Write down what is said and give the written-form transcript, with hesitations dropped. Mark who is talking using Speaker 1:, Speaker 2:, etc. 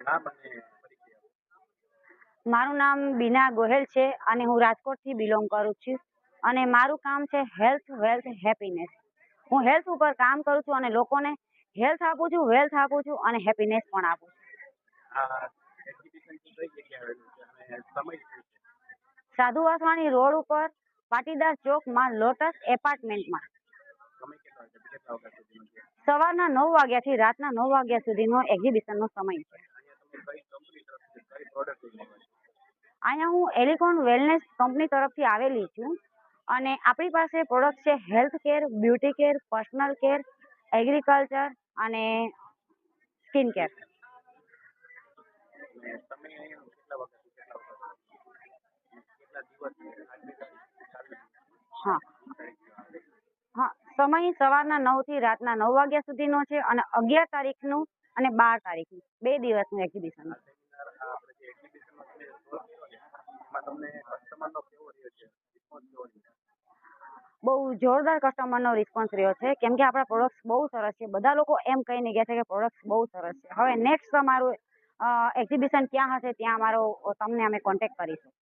Speaker 1: નામ અને પરિચય આપો.
Speaker 2: મારું નામ બીના ગોહેલ છે અને હું રાજકોટથી બિલોંગ કરું છું અને મારું કામ છે હેલ્થ વેલ્થ હેપીનેસ. હું હેલ્થ ઉપર કામ કરું છું અને લોકોને હેલ્થ આપું છું, વેલ્થ આપું છું અને હેપીનેસ પણ આપું છું.
Speaker 1: આ એક્ઝિબિશન કઈ જગ્યાએ આવેલું છે અને સમય શું છે?
Speaker 2: સાધુ વાસવાણી રોડ ઉપર પાટીદાર ચોકમાં લોટસ એપાર્ટમેન્ટમાં
Speaker 1: સમય કેટલા વાગે કેટલા વાગ્યા સુધીનો છે?
Speaker 2: સવારના 9 વાગ્યાથી રાતના 9 વાગ્યા સુધીનો એક્ઝિબિશનનો સમય છે.
Speaker 1: અહીંયા તમે કઈ કંપની તરફથી કઈ પ્રોડક્ટ લઈને આવ્યા છો?
Speaker 2: અહીંયા હું એલિકોન વેલનેસ કંપની તરફથી આવેલી છું અને આપણી પાસે પ્રોડક્ટ છે health care, beauty care, personal care, agriculture અને સ્કિન કેર.
Speaker 1: અને તમે અહીંયા કેટલા વાગ્યાથી કેટલા વાગ્યા સુધી કેટલા દિવસ ચાલુ
Speaker 2: હા
Speaker 1: છે?
Speaker 2: હા, સમય સવારના 9 થી રાતના 9 વાગ્યા સુધીનો છે અને 11 તારીખનું અને 12 તારીખનું 2 દિવસનું એક્ઝિબિશન છે.
Speaker 1: આપણે જે એક્ઝિબિશનમાં તમે સ્ટોલ કર્યો છે એમાં તમને કસ્ટમરનો કેવો રહ્યો છે, રિસ્પોન્સ કેવો રહ્યો છે?
Speaker 2: બહુ જોરદાર કસ્ટમરનો રિસ્પોન્સ રહ્યો છે કેમ કે આપણા પ્રોડક્ટ્સ બહુ સરસ છે. બધા લોકો એમ કહીને ગયા છે કે પ્રોડક્ટ્સ બહુ સરસ છે. હવે નેક્સ્ટ અમારું એક્ઝિબિશન ક્યાં હશે ત્યાં અમારો તમને અમે કોન્ટેક્ટ કરીશું.